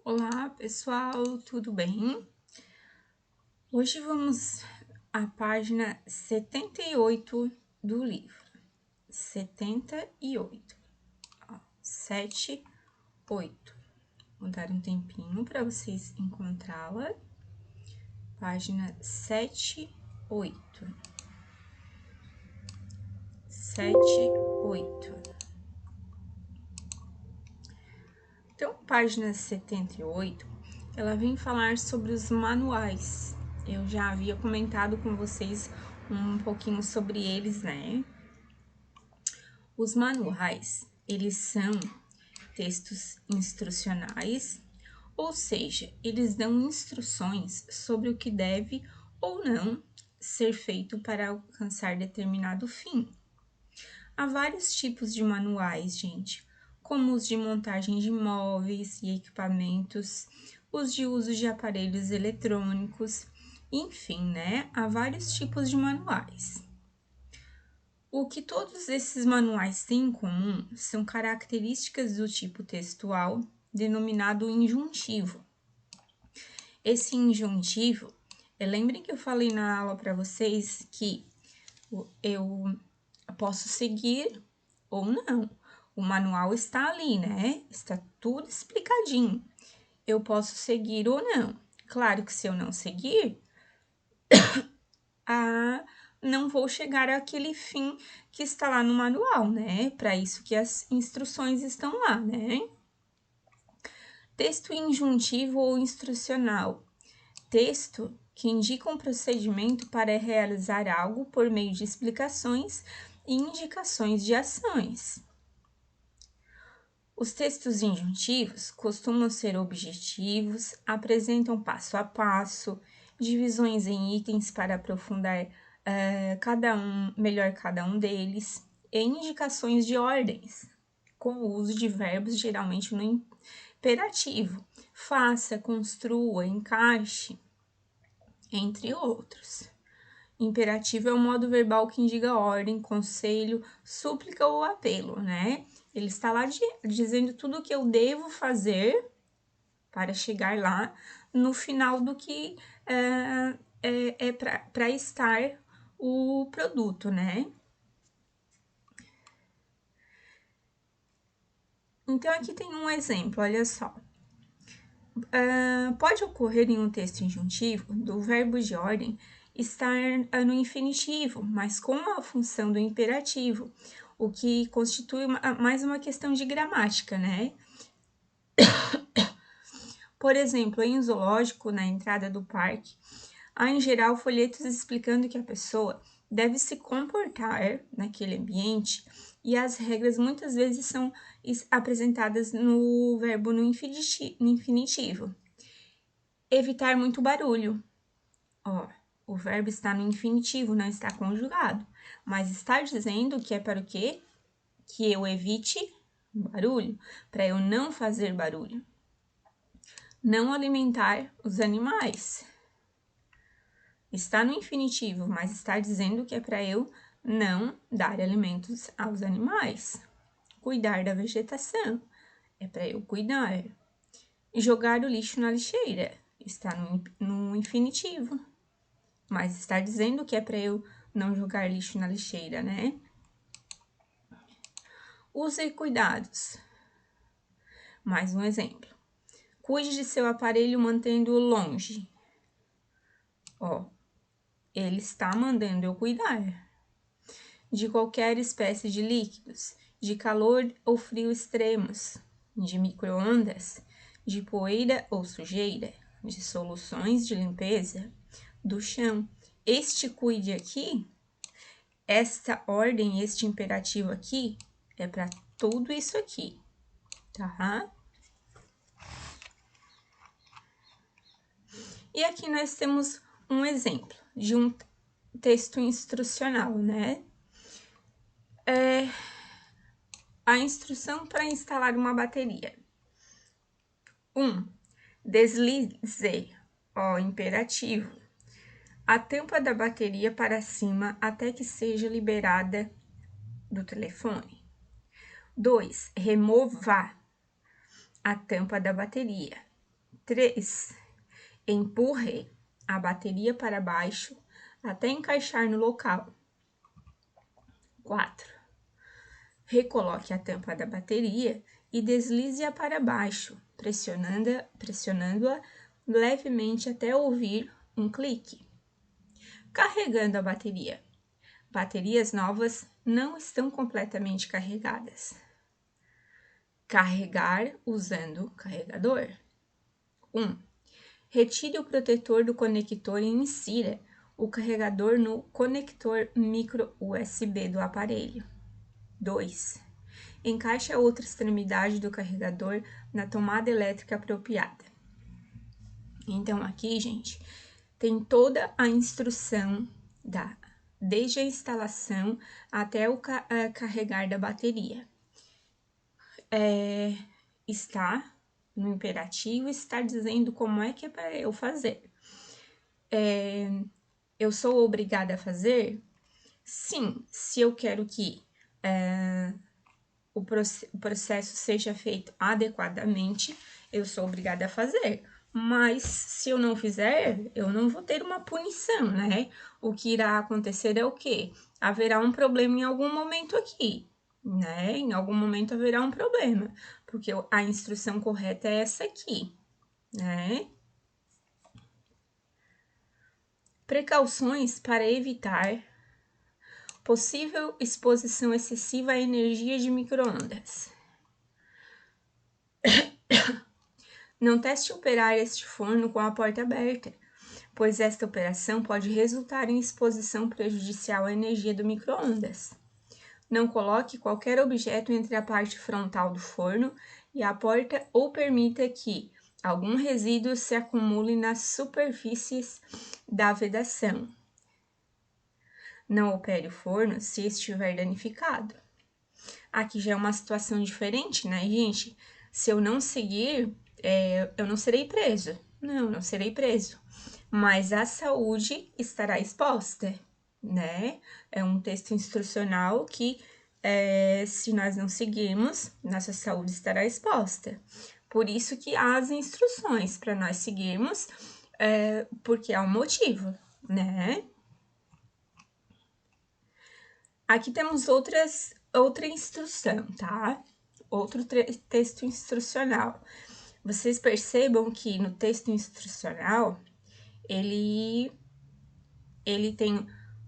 Olá, pessoal, tudo bem? Hoje vamos à página 78 do livro. 78, ó, 7, 8. Vou dar um tempinho para vocês encontrá-la. Página 7, 8. 7, 8. Então, página 78, ela vem falar sobre os manuais. Eu já havia comentado com vocês um pouquinho sobre eles, né? Os manuais, eles são textos instrucionais, ou seja, eles dão instruções sobre o que deve ou não ser feito para alcançar determinado fim. Há vários tipos de manuais, gente, como os de montagem de móveis e equipamentos, os de uso de aparelhos eletrônicos, enfim, né? Há vários tipos de manuais. O que todos esses manuais têm em comum são características do tipo textual, denominado injuntivo. Esse injuntivo, lembrem que eu falei na aula para vocês que eu posso seguir ou não. O manual está ali, né? Está tudo explicadinho. Eu posso seguir ou não. Claro que se eu não seguir, não vou chegar àquele fim que está lá no manual, né? Para isso que as instruções estão lá, né? Texto injuntivo ou instrucional. Texto que indica um procedimento para realizar algo por meio de explicações e indicações de ações. Os textos injuntivos costumam ser objetivos, apresentam passo a passo, divisões em itens para aprofundar melhor cada um deles, e indicações de ordens, com o uso de verbos geralmente no imperativo. Faça, construa, encaixe, entre outros. Imperativo é o modo verbal que indica ordem, conselho, súplica ou apelo, né? Ele está lá dizendo tudo o que eu devo fazer para chegar lá no final do que é para estar o produto, né? Então, aqui tem um exemplo, olha só. Pode ocorrer em um texto injuntivo do verbo de ordem estar no infinitivo, mas com a função do imperativo, o que constitui mais uma questão de gramática, né? Por exemplo, em zoológico, na entrada do parque, há em geral folhetos explicando que a pessoa deve se comportar naquele ambiente e as regras muitas vezes são apresentadas no verbo no infinitivo. Evitar muito barulho. Ó, o verbo está no infinitivo, não está conjugado, mas está dizendo que é para o quê? Que eu evite barulho, para eu não fazer barulho. Não alimentar os animais. Está no infinitivo, mas está dizendo que é para eu não dar alimentos aos animais. Cuidar da vegetação, é para eu cuidar. Jogar o lixo na lixeira, está no infinitivo, mas está dizendo que é para eu não jogar lixo na lixeira, né? Use cuidados. Mais um exemplo. Cuide de seu aparelho mantendo-o longe. Ó, ele está mandando eu cuidar. De qualquer espécie de líquidos, de calor ou frio extremos, de micro-ondas, de poeira ou sujeira, de soluções de limpeza, do chão. Este cuide aqui, esta ordem, este imperativo aqui, é para tudo isso aqui, tá? E aqui nós temos um exemplo de um texto instrucional, né? A instrução para instalar uma bateria. 1. Deslize, ó, imperativo, a tampa da bateria para cima até que seja liberada do telefone. 2. Remova a tampa da bateria. 3. Empurre a bateria para baixo até encaixar no local. 4. Recoloque a tampa da bateria e deslize-a para baixo, pressionando-a levemente até ouvir um clique. Carregando a bateria. Baterias novas não estão completamente carregadas. Carregar usando carregador. 1. Retire o protetor do conector e insira o carregador no conector micro USB do aparelho. 2. Encaixe a outra extremidade do carregador na tomada elétrica apropriada. Então, aqui, gente, tem toda a instrução desde a instalação até o carregar da bateria. Está no imperativo, está dizendo como é que é para eu fazer. Eu sou obrigada a fazer? Sim, se eu quero que o processo seja feito adequadamente, eu sou obrigada a fazer. Mas se eu não fizer, eu não vou ter uma punição, né? O que irá acontecer é o quê? Haverá um problema em algum momento aqui, né? Em algum momento haverá um problema, porque a instrução correta é essa aqui, né? Precauções para evitar possível exposição excessiva à energia de micro-ondas. Não teste operar este forno com a porta aberta, pois esta operação pode resultar em exposição prejudicial à energia do micro-ondas. Não coloque qualquer objeto entre a parte frontal do forno e a porta ou permita que algum resíduo se acumule nas superfícies da vedação. Não opere o forno se estiver danificado. Aqui já é uma situação diferente, né, gente? Se eu não seguir, eu não serei preso. Não serei preso. Mas a saúde estará exposta, né? É um texto instrucional que, se nós não seguirmos, nossa saúde estará exposta. Por isso que há as instruções para nós seguirmos, porque há um motivo, né? Aqui temos outra instrução, tá? Outro texto instrucional. Vocês percebam que no texto instrucional, ele tem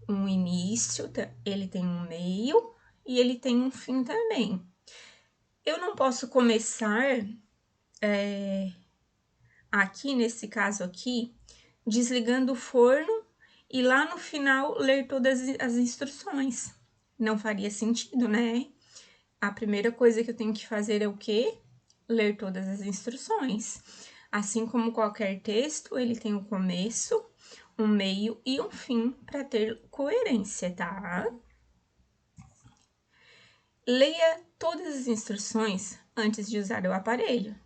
um início, ele tem um meio e ele tem um fim também. Eu não posso começar, aqui nesse caso aqui, desligando o forno e lá no final ler todas as instruções. Não faria sentido, né? A primeira coisa que eu tenho que fazer é o quê? Ler todas as instruções. Assim como qualquer texto, ele tem um começo, um meio e um fim para ter coerência, tá? Leia todas as instruções antes de usar o aparelho.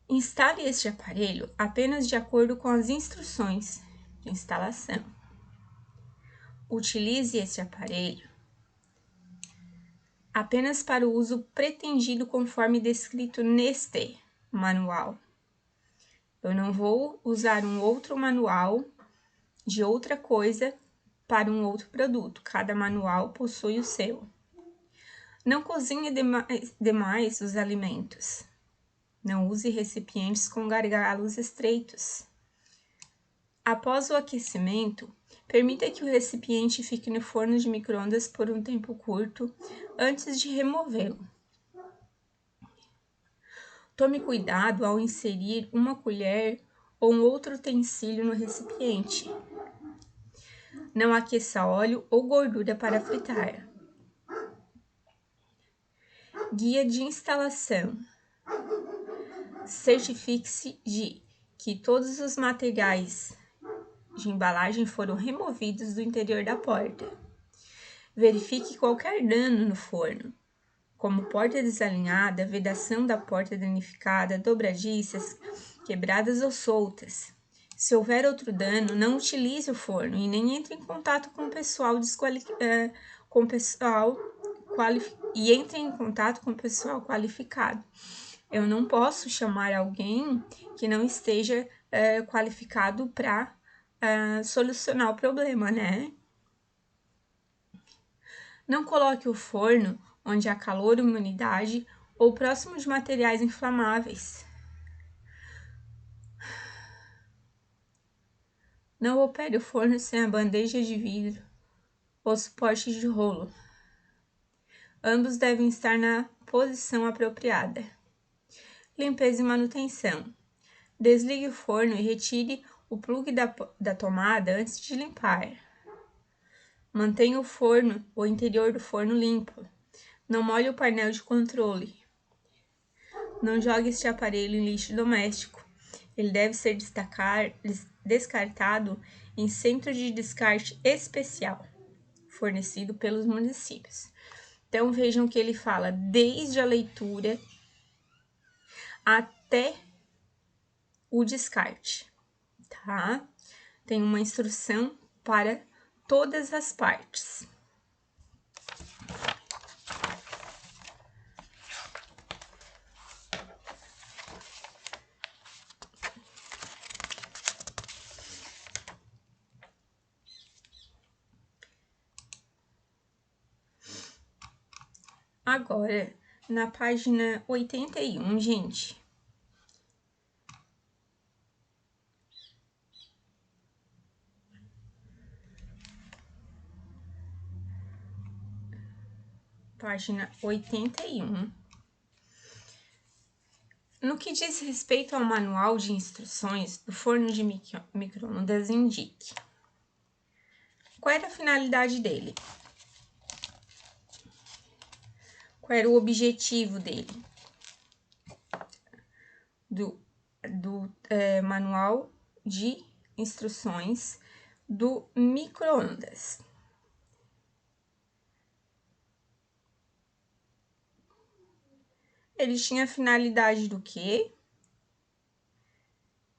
Instale este aparelho apenas de acordo com as instruções de instalação. Utilize este aparelho apenas para o uso pretendido conforme descrito neste manual. Eu não vou usar um outro manual de outra coisa para um outro produto. Cada manual possui o seu. Não cozinhe demais os alimentos. Não use recipientes com gargalos estreitos. Após o aquecimento, permita que o recipiente fique no forno de micro-ondas por um tempo curto antes de removê-lo. Tome cuidado ao inserir uma colher ou um outro utensílio no recipiente. Não aqueça óleo ou gordura para fritar. Guia de instalação. Certifique-se de que todos os materiais de embalagem foram removidos do interior da porta. Verifique qualquer dano no forno, como porta desalinhada, vedação da porta danificada, dobradiças, quebradas ou soltas. Se houver outro dano, não utilize o forno e nem entre em contato com o pessoal qualificado. Eu não posso chamar alguém que não esteja qualificado para solucionar o problema, né? Não coloque o forno onde há calor, umidade ou próximo de materiais inflamáveis. Não opere o forno sem a bandeja de vidro ou suporte de rolo. Ambos devem estar na posição apropriada. Limpeza e manutenção. Desligue o forno e retire o plugue da tomada antes de limpar. Mantenha o interior do forno limpo. Não molhe o painel de controle. Não jogue este aparelho em lixo doméstico. Ele deve ser descartado em centro de descarte especial, fornecido pelos municípios. Então, vejam que ele fala desde a leitura até o descarte, tá? Tem uma instrução para todas as partes. Agora, na página 81, gente. Página 81. No que diz respeito ao manual de instruções do forno de micro-ondas, indique. Qual era a finalidade dele? Qual era o objetivo dele? Do manual de instruções do micro-ondas. Ele tinha a finalidade do quê?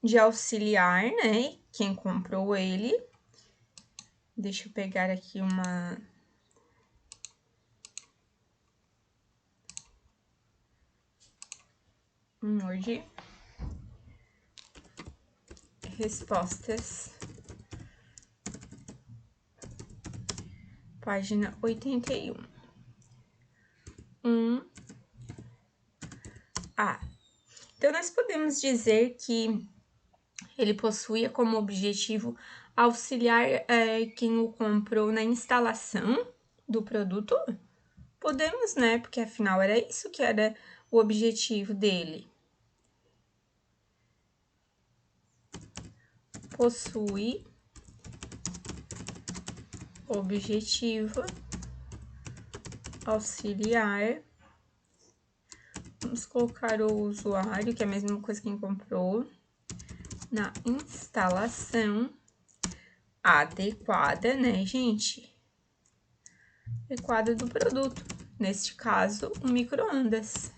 De auxiliar, né? Quem comprou ele. Deixa eu pegar aqui um Word. Respostas. Página 81. 1A. Então, nós podemos dizer que ele possuía como objetivo auxiliar quem o comprou na instalação do produto? Podemos, né? Porque afinal era isso que era o objetivo dele. Possui objetivo auxiliar. Vamos colocar o usuário, que é a mesma coisa que quem comprou, na instalação adequada, né, gente? Adequada do produto. Neste caso, um micro-ondas,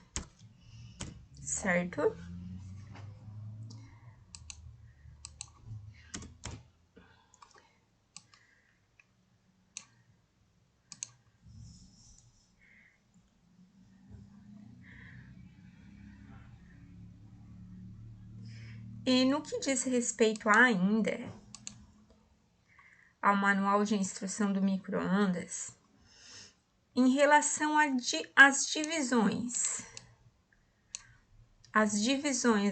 certo? E no que diz respeito ainda ao manual de instrução do micro-ondas, em relação às divisões,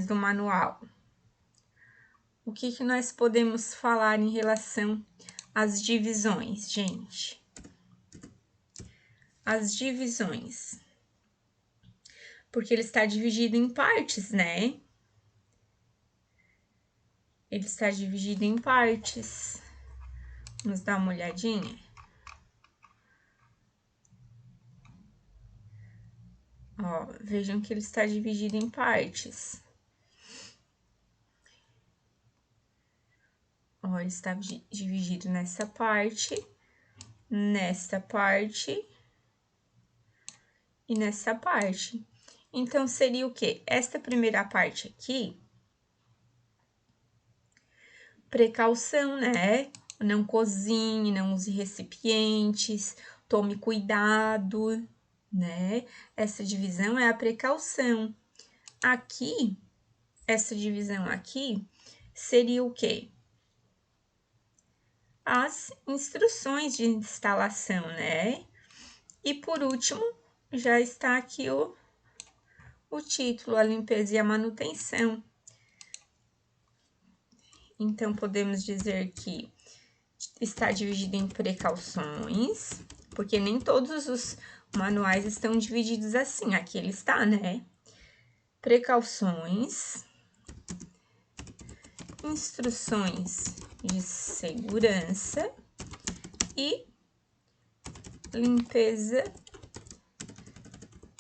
do manual, o que nós podemos falar em relação às divisões, gente? As divisões, porque ele está dividido em partes, né? Ele está dividido em partes. Vamos dar uma olhadinha? Ó, vejam que ele está dividido em partes. Ó, ele está dividido nessa parte e nessa parte. Então, seria o quê? Esta primeira parte aqui, precaução, né? Não cozinhe, não use recipientes, tome cuidado, né? Essa divisão é a precaução. aqui, essa divisão aqui, seria o quê? As instruções de instalação, né? E por último, já está aqui o título, a limpeza e a manutenção. Então, podemos dizer que está dividido em precauções, porque nem todos os manuais estão divididos assim. Aqui ele está, né? Precauções, instruções de segurança e limpeza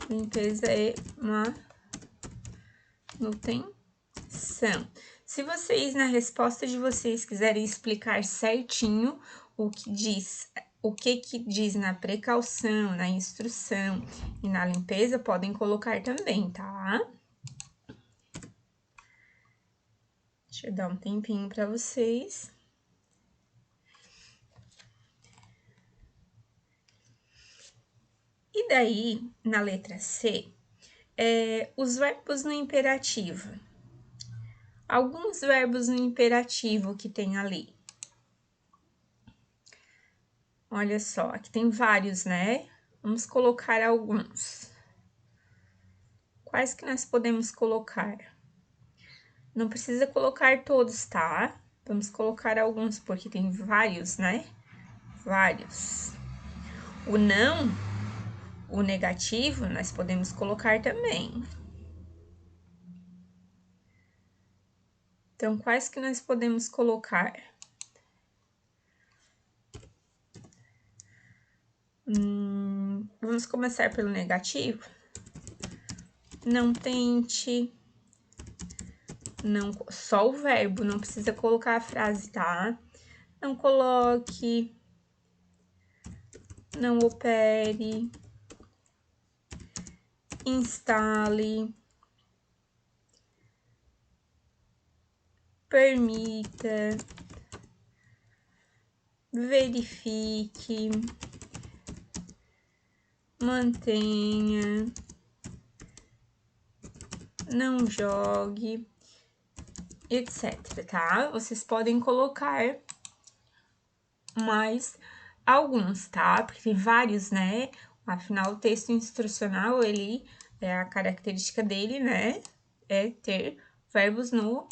e manutenção. Se vocês, na resposta de vocês, quiserem explicar certinho o que diz na precaução, na instrução e na limpeza, podem colocar também, tá? Deixa eu dar um tempinho para vocês. E daí, na letra C, os verbos no imperativo. Alguns verbos no imperativo que tem ali. Olha só, aqui tem vários, né? Vamos colocar alguns. Quais que nós podemos colocar? Não precisa colocar todos, tá? Vamos colocar alguns, porque tem vários, né? Vários. O não, o negativo, nós podemos colocar também. Então, quais que nós podemos colocar? Vamos começar pelo negativo? Não tente. Não, só o verbo, não precisa colocar a frase, tá? Não coloque. Não opere. Instale. Permita. Verifique. Mantenha. Não jogue, etc, tá? Vocês podem colocar mais alguns, tá? Porque tem vários, né? Afinal, o texto instrucional, ele, a característica dele, né? É ter verbos no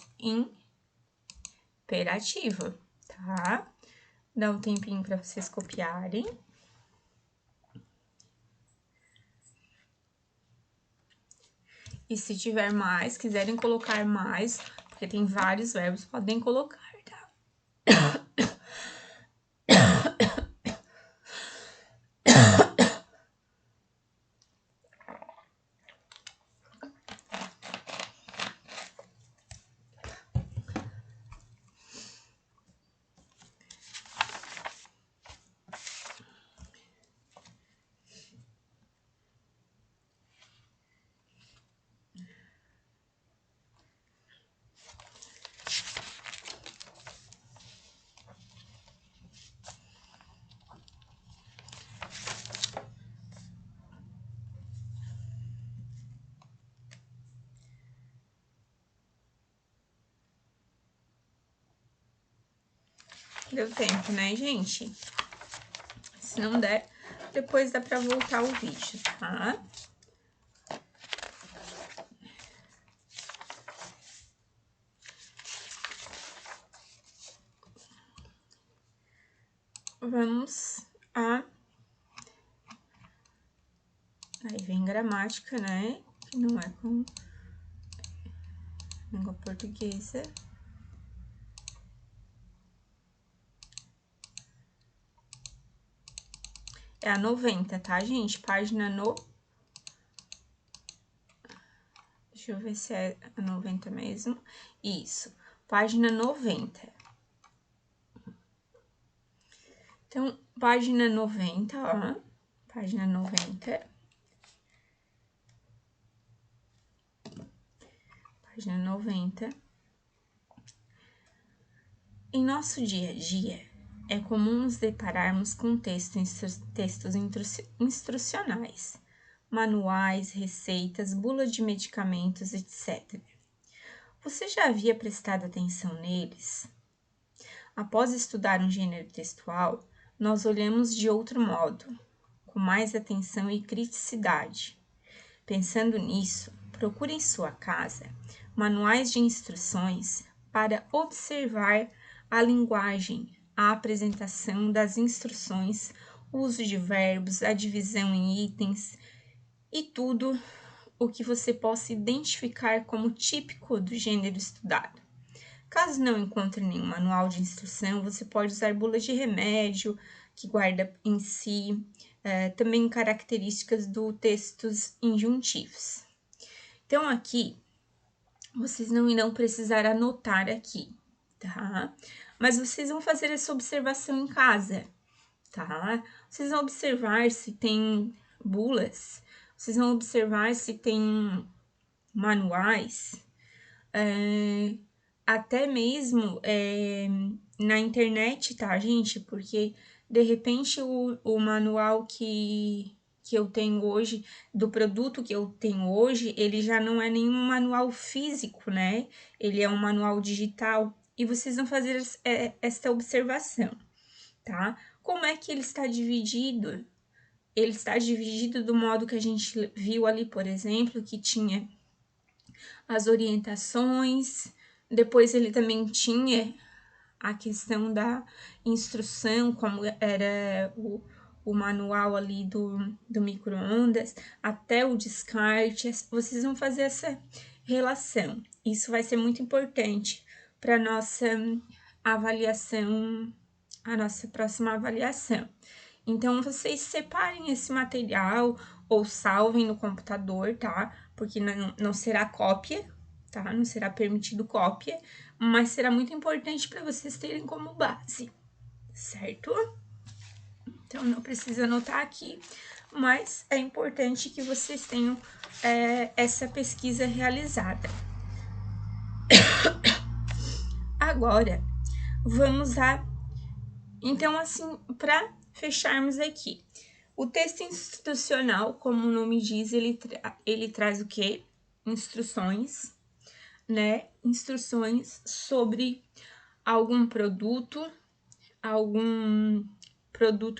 imperativo, tá? Dá um tempinho para vocês copiarem. E se tiver mais, quiserem colocar mais, porque tem vários verbos, podem colocar, tá? Deu tempo, né, gente? Se não der, depois dá pra voltar o vídeo, tá? Vamos a... Aí vem gramática, né? Que não é com língua portuguesa. É a 90, tá, gente? Página no... Deixa eu ver se é a 90 mesmo. Isso, página 90. Então, página 90, ó. Página 90. Página 90. Em nosso dia a dia, é comum nos depararmos com textos instrucionais, manuais, receitas, bula de medicamentos, etc. Você já havia prestado atenção neles? Após estudar um gênero textual, nós olhamos de outro modo, com mais atenção e criticidade. Pensando nisso, procure em sua casa manuais de instruções para observar a linguagem, a apresentação das instruções, o uso de verbos, a divisão em itens e tudo o que você possa identificar como típico do gênero estudado. Caso não encontre nenhum manual de instrução, você pode usar bulas de remédio, que guarda em si também características do textos injuntivos. Então, aqui, vocês não irão precisar anotar aqui, tá? Mas vocês vão fazer essa observação em casa, tá? Vocês vão observar se tem bulas, vocês vão observar se tem manuais, até mesmo na internet, tá, gente? Porque, de repente, o manual que eu tenho hoje, do produto que eu tenho hoje, ele já não é nenhum manual físico, né? Ele é um manual digital. E vocês vão fazer esta observação, tá? Como é que ele está dividido? Ele está dividido do modo que a gente viu ali, por exemplo, que tinha as orientações, depois ele também tinha a questão da instrução, como era o manual ali do micro-ondas, até o descarte. Vocês vão fazer essa relação. Isso vai ser muito importante para nossa avaliação, a nossa próxima avaliação. Então, vocês separem esse material ou salvem no computador, tá? Porque não será cópia, tá? Não será permitido cópia, mas será muito importante para vocês terem como base, certo? Então, não precisa anotar aqui, mas é importante que vocês tenham essa pesquisa realizada. Agora, vamos a... Então, assim, para fecharmos aqui, o texto institucional, como o nome diz, ele traz o quê? Instruções, né? Instruções sobre algum produto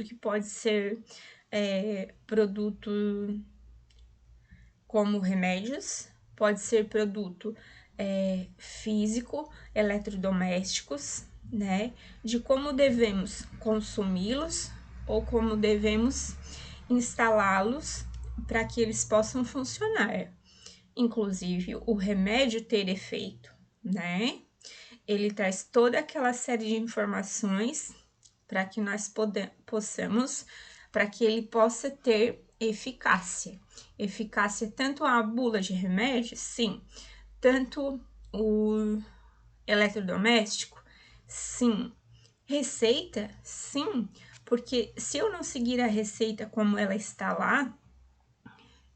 que pode ser produto como remédios, pode ser produto físico, eletrodomésticos, né? De como devemos consumi-los ou como devemos instalá-los para que eles possam funcionar. Inclusive, o remédio ter efeito, né? Ele traz toda aquela série de informações para que nós possamos, para que ele possa ter eficácia. Eficácia tanto a bula de remédio, sim, tanto o eletrodoméstico, sim. Receita, sim, porque se eu não seguir a receita como ela está lá,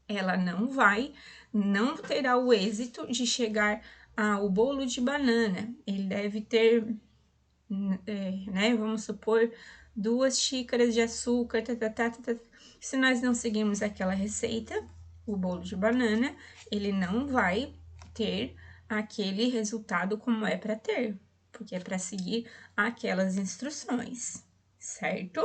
ela não terá o êxito de chegar ao bolo de banana. Ele deve ter, né, vamos supor, 2 xícaras de açúcar, Se nós não seguirmos aquela receita, o bolo de banana, ele não vai ter aquele resultado como é para ter, porque é para seguir aquelas instruções, certo?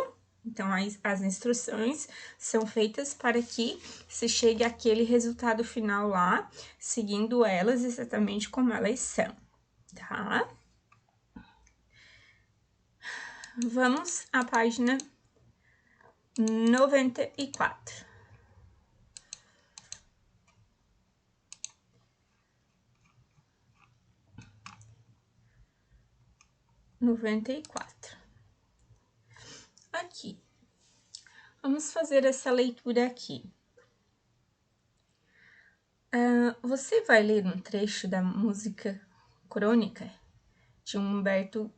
Então, as instruções são feitas para que se chegue àquele resultado final lá, seguindo elas exatamente como elas são, tá? Vamos à página 94. Aqui. Vamos fazer essa leitura aqui. Você vai ler um trecho da música Crônica, de Humberto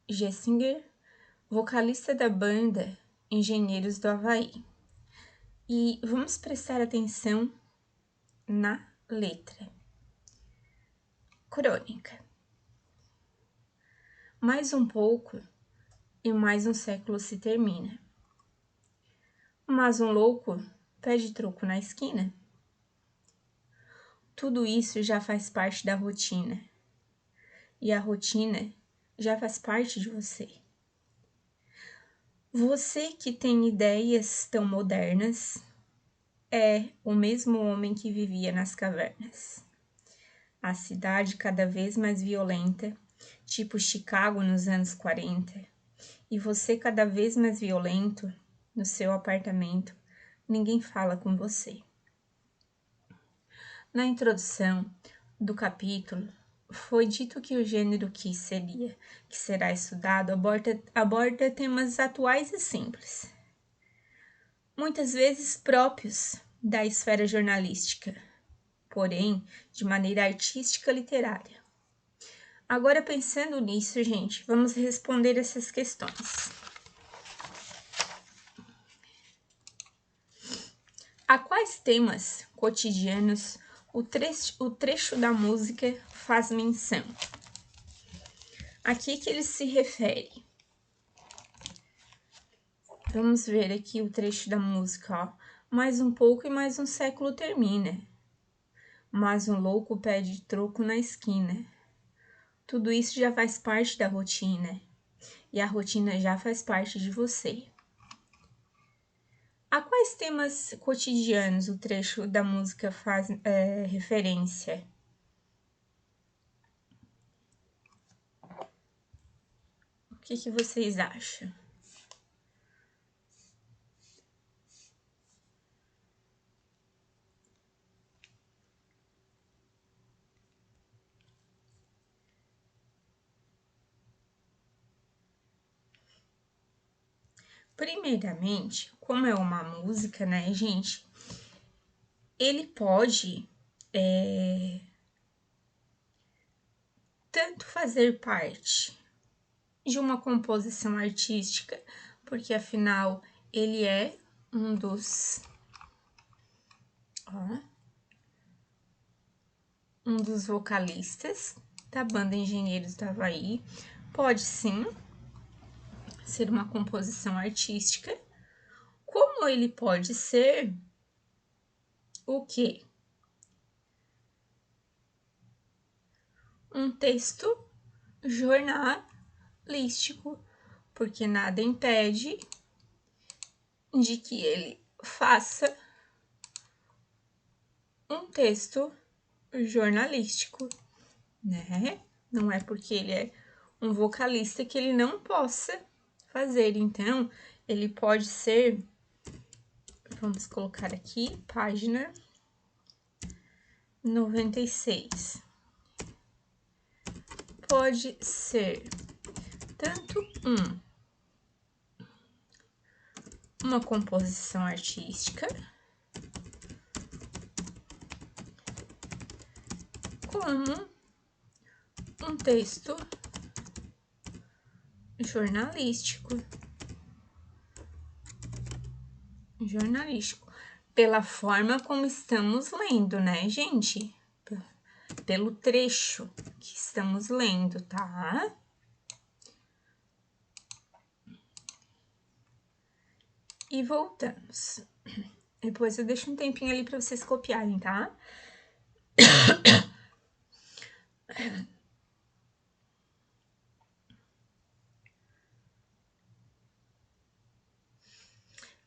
Gessinger, vocalista da banda Engenheiros do Havaí. E vamos prestar atenção na letra. Crônica. Mais um pouco e mais um século se termina. Mas um louco pede troco na esquina. Tudo isso já faz parte da rotina. E a rotina já faz parte de você. Você que tem ideias tão modernas é o mesmo homem que vivia nas cavernas. A cidade cada vez mais violenta, tipo Chicago nos anos 40, e você cada vez mais violento no seu apartamento, ninguém fala com você. Na introdução do capítulo, foi dito que o gênero que será estudado aborda temas atuais e simples, muitas vezes próprios da esfera jornalística, porém de maneira artística literária. Agora, pensando nisso, gente, vamos responder essas questões. A quais temas cotidianos o trecho da música faz menção? Aqui que ele se refere. Vamos ver aqui o trecho da música, ó. Mais um pouco e mais um século termina. Mas um louco pede troco na esquina. Tudo isso já faz parte da rotina. E a rotina já faz parte de você. A quais temas cotidianos o trecho da música faz referência? O que vocês acham? Primeiramente, como é uma música, né, gente? Ele pode tanto fazer parte de uma composição artística, porque afinal ele é um dos vocalistas da banda Engenheiros do Havaí. Pode sim ser uma composição artística, como ele pode ser o quê? Um texto jornalístico, porque nada impede de que ele faça um texto jornalístico, né? Não é porque ele é um vocalista que ele não possa fazer. Então, ele pode ser, vamos colocar aqui, página 96. Pode ser tanto uma composição artística, como um texto jornalístico, pela forma como estamos lendo, né, gente? Pelo trecho que estamos lendo, tá? E voltamos. Depois eu deixo um tempinho ali para vocês copiarem, tá?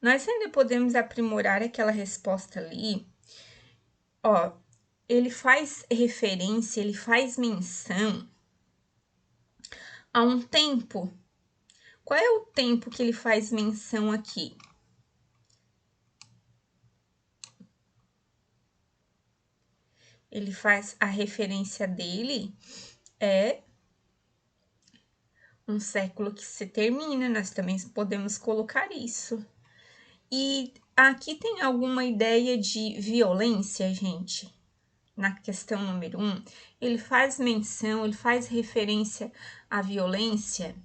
Nós ainda podemos aprimorar aquela resposta ali. Ó, ele faz referência, ele faz menção a um tempo. Qual é o tempo que ele faz menção aqui? Ele faz a referência dele um século que se termina, nós também podemos colocar isso. E aqui tem alguma ideia de violência, gente? Na questão número 1, ele faz menção, ele faz referência à violência.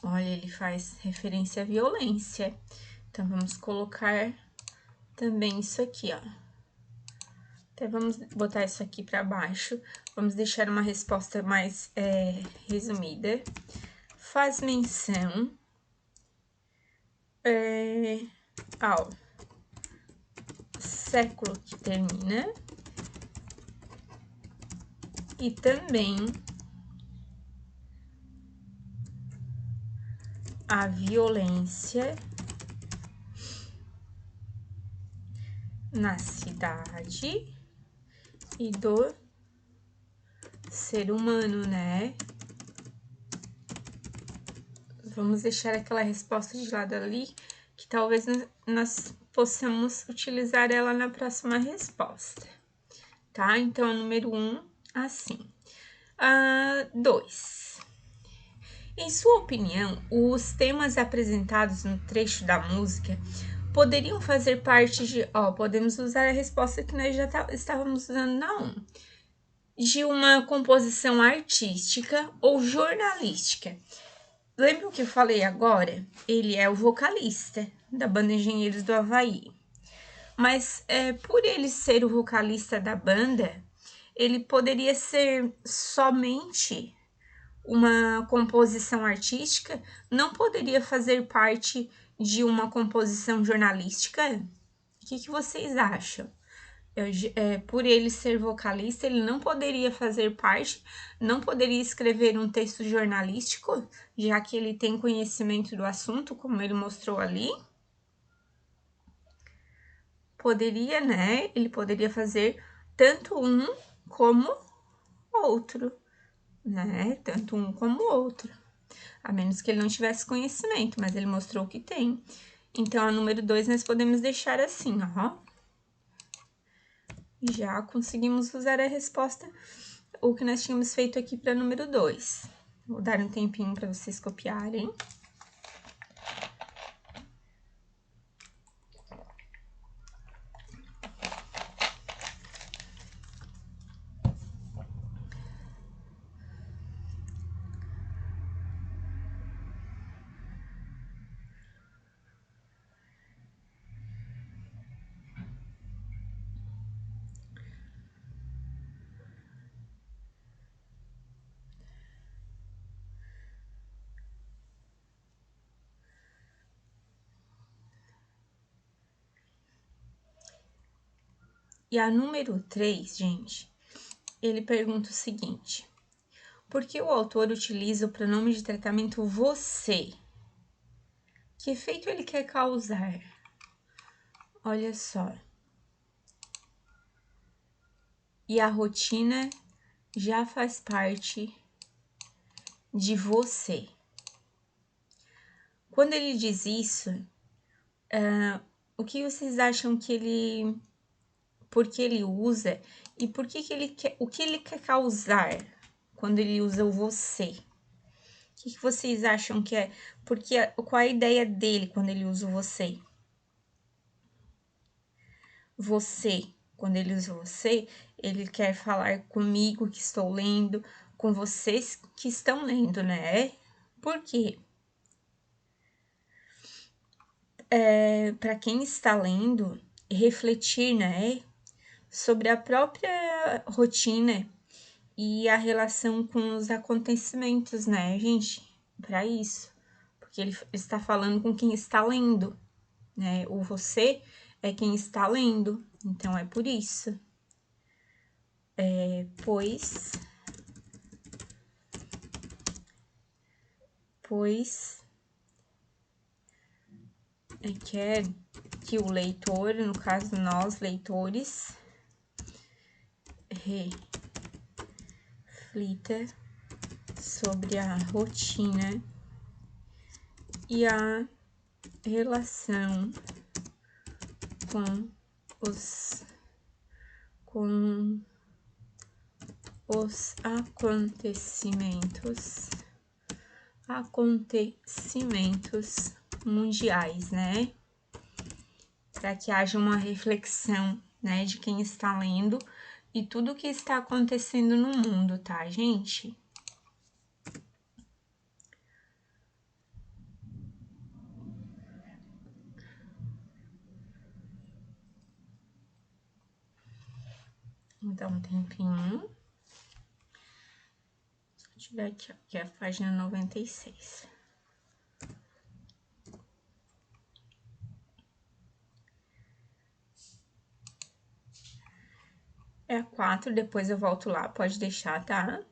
Olha, ele faz referência à violência. Então, vamos colocar também isso aqui, ó. Até vamos botar isso aqui para baixo. Vamos deixar uma resposta mais resumida. Faz menção ao século que termina e também a violência na cidade e do ser humano, né? Vamos deixar aquela resposta de lado ali, que talvez nós possamos utilizar ela na próxima resposta, tá? Então, número 1, assim. 2. Em sua opinião, os temas apresentados no trecho da música poderiam fazer parte de... podemos usar a resposta que nós já estávamos usando na 1. De uma composição artística ou jornalística. Lembra o que eu falei agora? Ele é o vocalista da banda Engenheiros do Havaí. Mas por ele ser o vocalista da banda, ele poderia ser somente uma composição artística? Não poderia fazer parte de uma composição jornalística? O que vocês acham? Por ele ser vocalista, ele não poderia fazer parte, não poderia escrever um texto jornalístico, já que ele tem conhecimento do assunto, como ele mostrou ali? Poderia, né? Ele poderia fazer tanto um como outro, né? Tanto um como outro. A menos que ele não tivesse conhecimento, mas ele mostrou que tem. Então, a número 2 nós podemos deixar assim, ó. Já conseguimos usar a resposta, o que nós tínhamos feito aqui para número 2. Vou dar um tempinho para vocês copiarem. E a número 3, gente, ele pergunta o seguinte: por que o autor utiliza o pronome de tratamento você? Que efeito ele quer causar? Olha só. E a rotina já faz parte de você. Quando ele diz isso, o que vocês acham que ele... por que ele usa e por que ele quer... o que ele quer causar quando ele usa o você? O que vocês acham que é? Porque qual é a ideia dele quando ele usa o você? Você, quando ele usa você, ele quer falar comigo que estou lendo, com vocês que estão lendo, né? Por quê? Para quem está lendo, refletir, né? Sobre a própria rotina e a relação com os acontecimentos, né, gente? Para isso. Porque ele está falando com quem está lendo, né? O você é quem está lendo, então é por isso. Pois quer que o leitor, no caso nós leitores, reflita sobre a rotina e a relação com os acontecimentos mundiais, né? Para que haja uma reflexão, né, de quem está lendo e tudo o que está acontecendo no mundo, tá, gente? Então, um tempinho. Se eu tiver aqui, ó, que é a página 96. É a 4, depois eu volto lá, pode deixar, tá?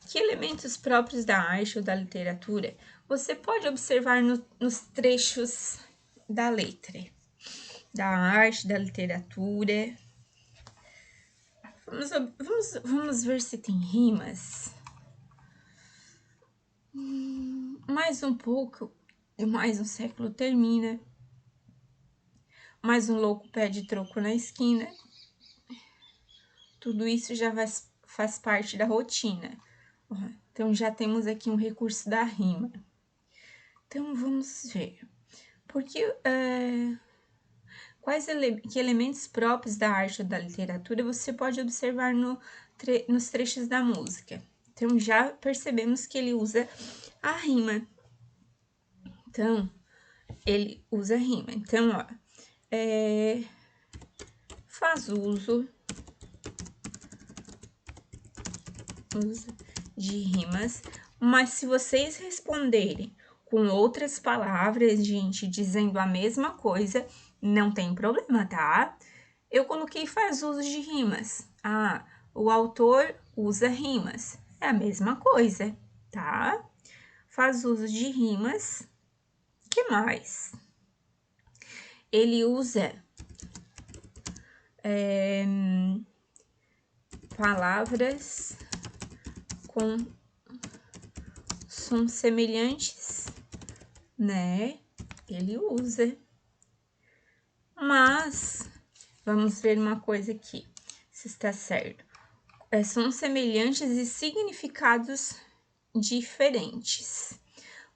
Que elementos próprios da arte ou da literatura você pode observar nos trechos da letra? Da arte, da literatura. Vamos ver se tem rimas. Mais um pouco e mais um século termina. Mais um louco pede troco na esquina. Tudo isso já faz parte da rotina. Então, já temos aqui um recurso da rima. Então, vamos ver. Porque, que elementos próprios da arte ou da literatura você pode observar nos trechos da música? Então, já percebemos que ele usa a rima. Então, ele usa rima. Então, ó, faz uso de rimas, mas se vocês responderem com outras palavras, gente, dizendo a mesma coisa, não tem problema, tá? Eu coloquei faz uso de rimas. Ah, o autor usa rimas. É a mesma coisa, tá? Faz uso de rimas. Que mais? Ele usa palavras com sons semelhantes, né? Ele usa. Mas, vamos ver uma coisa aqui, se está certo. São semelhantes e significados diferentes.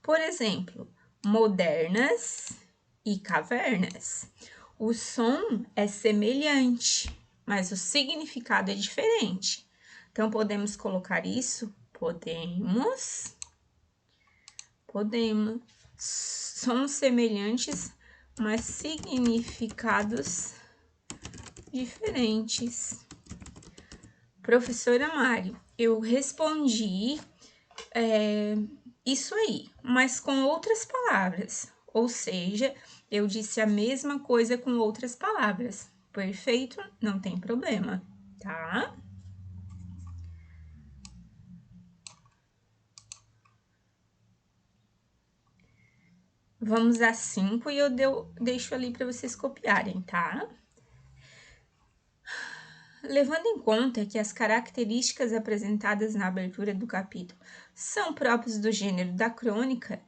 Por exemplo, modernas e cavernas. O som é semelhante, mas o significado é diferente. Então, podemos colocar isso? Podemos. São semelhantes, mas significados diferentes. Professora Mari, eu respondi isso aí, mas com outras palavras. Ou seja, eu disse a mesma coisa com outras palavras. Perfeito? Não tem problema, tá? Vamos a 5 e eu deixo ali para vocês copiarem, tá? Levando em conta que as características apresentadas na abertura do capítulo são próprias do gênero da crônica,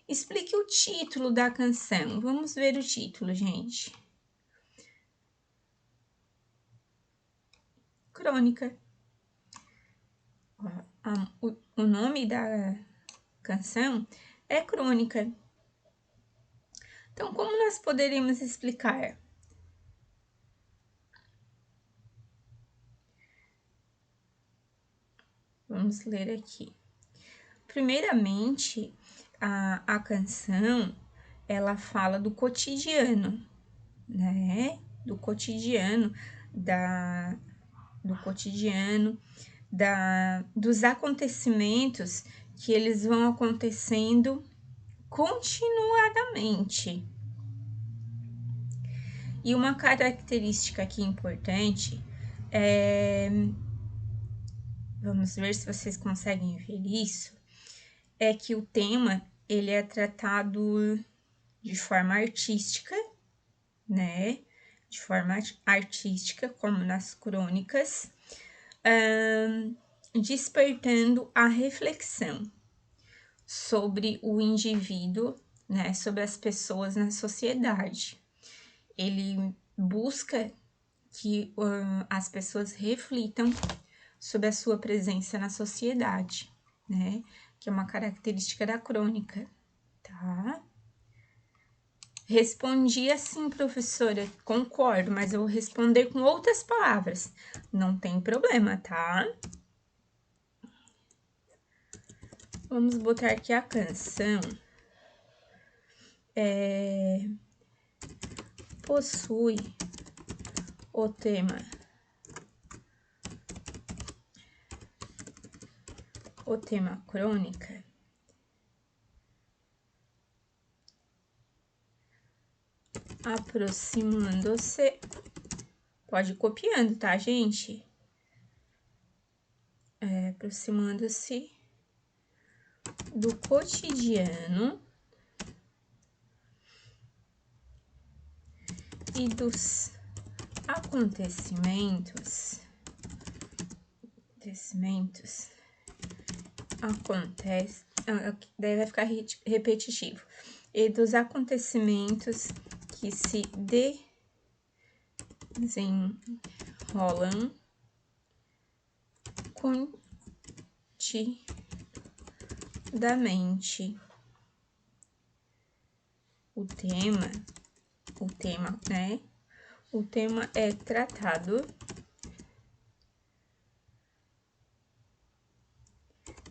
explique o título da canção. Vamos ver o título, gente. Crônica. O nome da canção é Crônica. Então, como nós poderíamos explicar? Vamos ler aqui. Primeiramente, a canção, ela fala do cotidiano, né? Do cotidiano, dos acontecimentos que eles vão acontecendo continuadamente. E uma característica aqui importante vamos ver se vocês conseguem ver isso, é que o tema, ele é tratado de forma artística, né? De forma artística, como nas crônicas, despertando a reflexão sobre o indivíduo, né? Sobre as pessoas na sociedade. Ele busca que as pessoas reflitam sobre a sua presença na sociedade, né? Que é uma característica da crônica, tá? Respondi assim, professora, concordo, mas eu vou responder com outras palavras. Não tem problema, tá? Vamos botar aqui a canção. Possui o tema crônica, aproximando-se. Pode ir copiando, tá, gente? aproximando-se do cotidiano e dos acontecimentos acontece, daí vai ficar repetitivo, e dos acontecimentos que se desenrolam continuamente. O tema, né? O tema é tratado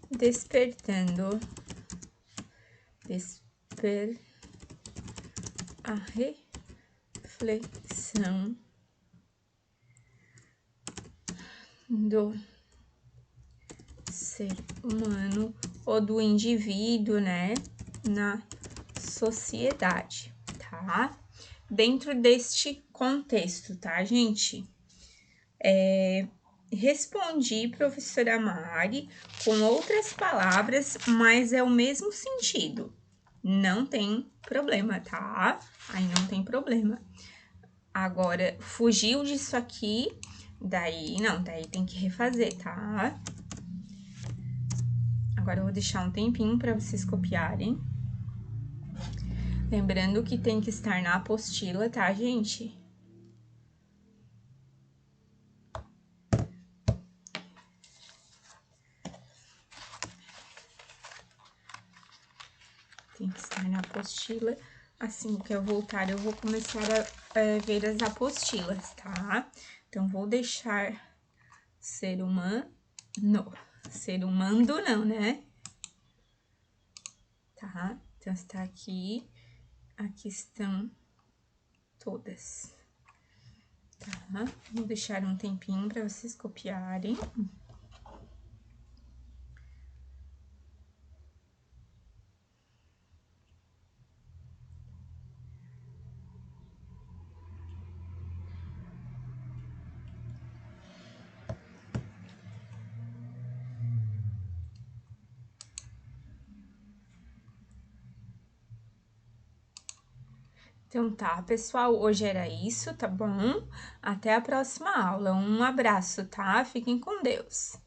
despertando a reflexão do ser humano ou do indivíduo, né, na sociedade, tá? Dentro deste contexto, tá, gente? Respondi, professora Mari, com outras palavras, mas é o mesmo sentido. Não tem problema, tá? Aí não tem problema. Agora, fugiu disso aqui, daí tem que refazer, tá? Agora eu vou deixar um tempinho para vocês copiarem. Lembrando que tem que estar na apostila, tá, gente? Tem que estar na apostila. Assim que eu voltar, eu vou começar a ver as apostilas, tá? Então, vou deixar ser humano. Ser humano não, né? Tá? Então, está aqui. Aqui estão todas. Tá? Vou deixar um tempinho para vocês copiarem. Então tá, pessoal, hoje era isso, tá bom? Até a próxima aula. Um abraço, tá? Fiquem com Deus.